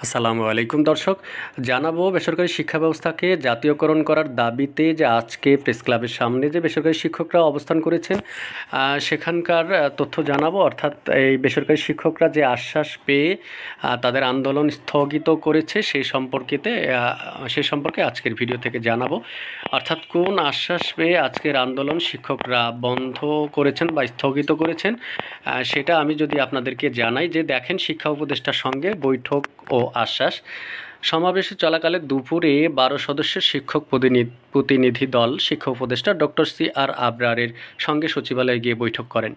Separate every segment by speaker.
Speaker 1: আসসালামু আলাইকুম দর্শক, জানাবো বেসরকারি শিক্ষা ব্যবস্থাকে জাতীয়করণ করার দাবিতে যে আজকে প্রেস ক্লাবের সামনে যে বেসরকারি শিক্ষকরা অবস্থান করেছেন সেখানকার তথ্য জানাবো। অর্থাৎ এই বেসরকারি শিক্ষকরা যে আশ্বাস পেয়ে তাদের আন্দোলন স্থগিত করেছে সেই সম্পর্কে আজকের ভিডিও থেকে জানাবো। অর্থাৎ কোন আশ্বাস পেয়ে আজকের আন্দোলন শিক্ষকরা বন্ধ করেছেন বা স্থগিত করেছেন সেটা আমি যদি আপনাদেরকে জানাই যে দেখেন, শিক্ষা উপদেষ্টার সঙ্গে বৈঠক ও আশ্বাস। সমাবেশে চলাকালে দুপুরে 12 সদস্যের শিক্ষক প্রতিনিধি দল শিক্ষা উপদেষ্টা ডক্টর সি.আর. আবরারের সঙ্গে সচিবালয়ে গিয়ে বৈঠক করেন।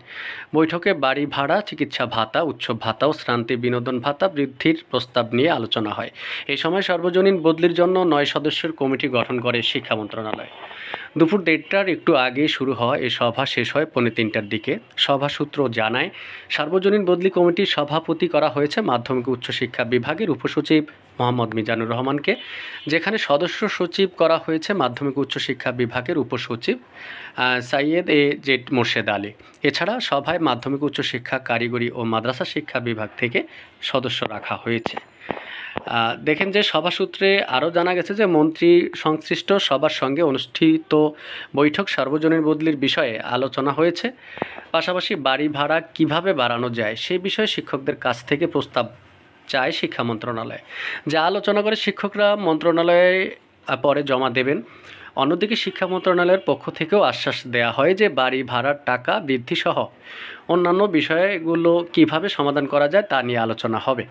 Speaker 1: বৈঠকে বাড়ি ভাড়া, চিকিৎসা ভাতা, উৎসব ভাতা ও শ্রান্তি বিনোদন ভাতা বৃদ্ধির প্রস্তাব নিয়ে আলোচনা হয়। এই সময় সর্বজনীন বদলির জন্য 9 সদস্যের কমিটি গঠন করে শিক্ষা মন্ত্রণালয়। দুপুর 1:30টার একটু আগে শুরু হওয়া এই সভা শেষ হয় 2:45টার দিকে। সভা সূত্র জানায়, সার্বজনীন বদলি কমিটির সভাপতি করা হয়েছে মাধ্যমিক উচ্চশিক্ষা বিভাগের উপসচিব মোহাম্মদ মিজানুর রহমানকে, যেখানে সদস্য সচিব করা হয়েছে মাধ্যমিক উচ্চশিক্ষা বিভাগের উপসচিব সাইয়েদ এ জেড মোর্শেদ আলী। এছাড়া সভায় মাধ্যমিক উচ্চশিক্ষা, কারিগরি ও মাদ্রাসা শিক্ষা বিভাগ থেকে সদস্য রাখা হয়েছে। দেখেন যে সভা সূত্রে আরও জানা গেছে যে মন্ত্রী সংশ্লিষ্ট সবার সঙ্গে অনুষ্ঠিত বৈঠক সার্বজনীন বদলির বিষয়ে আলোচনা হয়েছে। পাশাপাশি বাড়ি ভাড়া কিভাবে বাড়ানো যায় সেই বিষয়ে শিক্ষকদের কাছ থেকে প্রস্তাব চায় শিক্ষা মন্ত্রণালয়, যা আলোচনা করে শিক্ষকরা মন্ত্রণালয়ে পরে জমা দেবেন। অন্যদিকে শিক্ষা মন্ত্রণালয়ের পক্ষ থেকেও আশ্বাস দেওয়া হয় যে বাড়ি ভাড়ার টাকা বৃদ্ধিসহ অন্যান্য বিষয়গুলো কিভাবে সমাধান করা যায় তা নিয়ে আলোচনা হবে।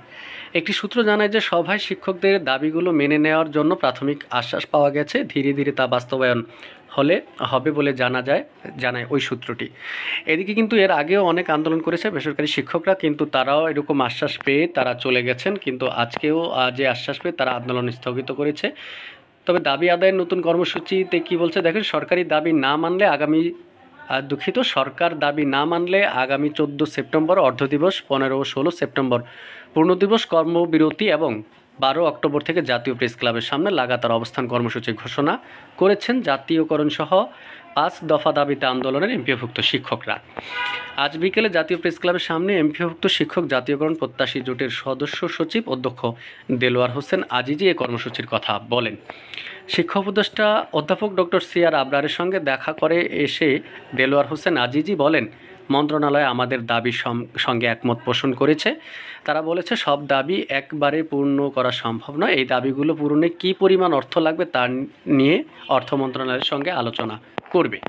Speaker 1: একটি সূত্র জানায় যে সভায় শিক্ষকদের দাবিগুলো মেনে নেওয়ার জন্য প্রাথমিক আশ্বাস পাওয়া গেছে, ধীরে ধীরে তা বাস্তবায়ন হবে বলে জানায় ওই সূত্রটি। এদিকে কিন্তু এর আগেও অনেক আন্দোলন করেছে বেসরকারি শিক্ষকরা, কিন্তু তারাও এরকম আশ্বাস পেয়ে তারা চলে গেছেন। কিন্তু আজকেও যে আশ্বাস পেয়ে তারা আন্দোলন স্থগিত করেছে। তবে দাবি আদায়ের নতুন কর্মসূচিতে কি বলছে দেখেন, সরকার দাবি না মানলে আগামী 14 সেপ্টেম্বর অর্ধদিবস, 15 ও 16 সেপ্টেম্বর পূর্ণদিবস কর্মবিরতি এবং 12 অক্টোবর থেকে জাতীয় প্রেস ক্লাবের সামনে লাগাতার অবস্থান কর্মসূচি ঘোষণা করেছেন জাতীয়করণ সহ 5 দফা দাবিতে আন্দোলনের এমপিওভুক্ত শিক্ষকরা। আজ বিকেলে জাতীয় প্রেস ক্লাবের সামনে এমপিওভুক্ত শিক্ষক জাতীয়করণ প্রত্যাশী জোটের সদস্য সচিব অধ্যক্ষ দেলোয়ার হোসেন আজিজি এ কর্মসূচির কথা বলেন। শিক্ষা উপদেষ্টা অধ্যাপক ডক্টর সি.আর. আবরারের সঙ্গে দেখা করে এসে দেলোয়ার হোসেন আজিজি বলেন, মন্ত্রণালয় আমাদের দাবির সঙ্গে একমত পোষণ করেছে। তারা বলেছে সব দাবি একবারে পূর্ণ করা সম্ভব নয়, এই দাবিগুলো পূরণে কী পরিমাণ অর্থ লাগবে তা নিয়ে অর্থ মন্ত্রণালয়ের সঙ্গে আলোচনা করবে।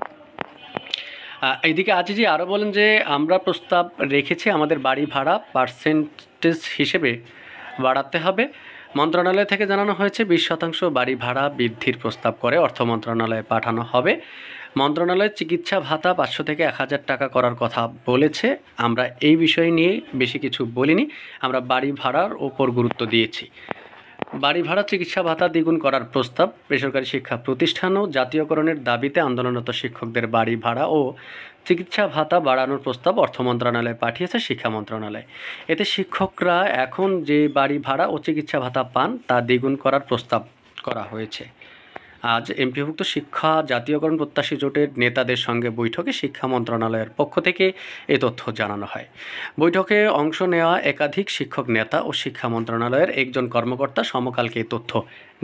Speaker 1: এইদিকে আজিজি আরও বলেন যে আমরা প্রস্তাব রেখেছি আমাদের বাড়ি ভাড়া পার্সেন্টেজ হিসেবে বাড়াতে হবে। মন্ত্রণালয় থেকে জানানো হয়েছে 20% বাড়ি ভাড়া বৃদ্ধির প্রস্তাব করে অর্থ মন্ত্রণালয়ে পাঠানো হবে। মন্ত্রণালয় চিকিৎসা ভাতা 500 থেকে 1000 টাকা করার কথা বলেছে। আমরা এই বিষয় নিয়ে বেশি কিছু বলিনি, আমরা বাড়ি ভাড়ার ওপর গুরুত্ব দিয়েছি। বাড়ি ভাড়া, চিকিৎসা ভাতা দ্বিগুণ করার প্রস্তাব। বেসরকারি শিক্ষা প্রতিষ্ঠান ও জাতীয়করণের দাবিতে আন্দোলনরত শিক্ষকদের বাড়ি ভাড়া ও চিকিৎসা ভাতা বাড়ানোর প্রস্তাব অর্থ মন্ত্রণালয়ে পাঠিয়েছে শিক্ষা মন্ত্রণালয়। এতে শিক্ষকরা এখন যে বাড়ি ভাড়া ও চিকিৎসা ভাতা পান তা দ্বিগুণ করার প্রস্তাব করা হয়েছে। আজ এমপিওভুক্ত শিক্ষা জাতীয়করণ প্রত্যাশী জোটের নেতাদের সঙ্গে বৈঠকে শিক্ষা মন্ত্রণালয়ের পক্ষ থেকে এ তথ্য জানানো হয়। বৈঠকে অংশ নেওয়া একাধিক শিক্ষক নেতা ও শিক্ষা মন্ত্রণালয়ের একজন কর্মকর্তা সমকালকে এই তথ্য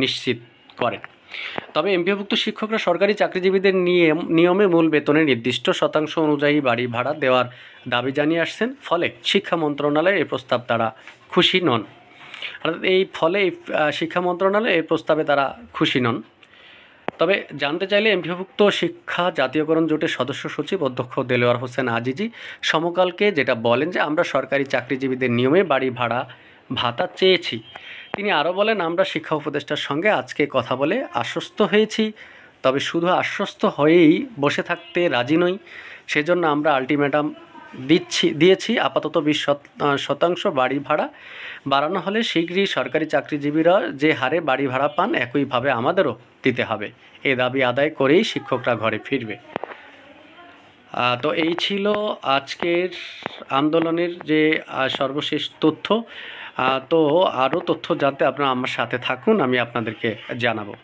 Speaker 1: নিশ্চিত করেন। তবে এমপিওভুক্ত শিক্ষকরা সরকারি চাকরিজীবীদের নিয়মে মূল বেতনের নির্দিষ্ট শতাংশ অনুযায়ী বাড়ি ভাড়া দেওয়ার দাবি জানিয়ে আসছেন। ফলে শিক্ষা মন্ত্রণালয়ের এই প্রস্তাব তারা খুশি নন। অর্থাৎ শিক্ষা মন্ত্রণালয় এই প্রস্তাবে তারা খুশি নন। তবে জানতে চাইলে এমপিওভুক্ত শিক্ষা জাতীয়করণ জোটের সদস্য সচিব অধ্যক্ষ দেলোয়ার হোসেন আজিজি সমকালকে যেটা বলেন যে আমরা সরকারি চাকরিজীবীদের নিয়মে বাড়ি ভাড়া ভাতা চেয়েছি। তিনি আরও বলেন, আমরা শিক্ষা উপদেষ্টার সঙ্গে আজকে কথা বলে আশ্বস্ত হয়েছি, তবে শুধু আশ্বস্ত হয়েই বসে থাকতে রাজি নই। সেজন্য আমরা আলটিমেটাম দিয়েছি আপাতত 20% বাড়ি ভাড়া বাড়ানো হলে শীঘ্রই সরকারি চাকরিজীবীরা যে হারে বাড়ি ভাড়া পান একইভাবে আমাদেরও দিতে হবে। এ দাবি আদায় করেই শিক্ষকরা ঘরে ফিরবে। তো এই ছিল আজকের আন্দোলনের যে সর্বশেষ তথ্য। তো আরও তথ্য জানতে আপনারা আমার সাথে থাকুন, আমি আপনাদেরকে জানাবো।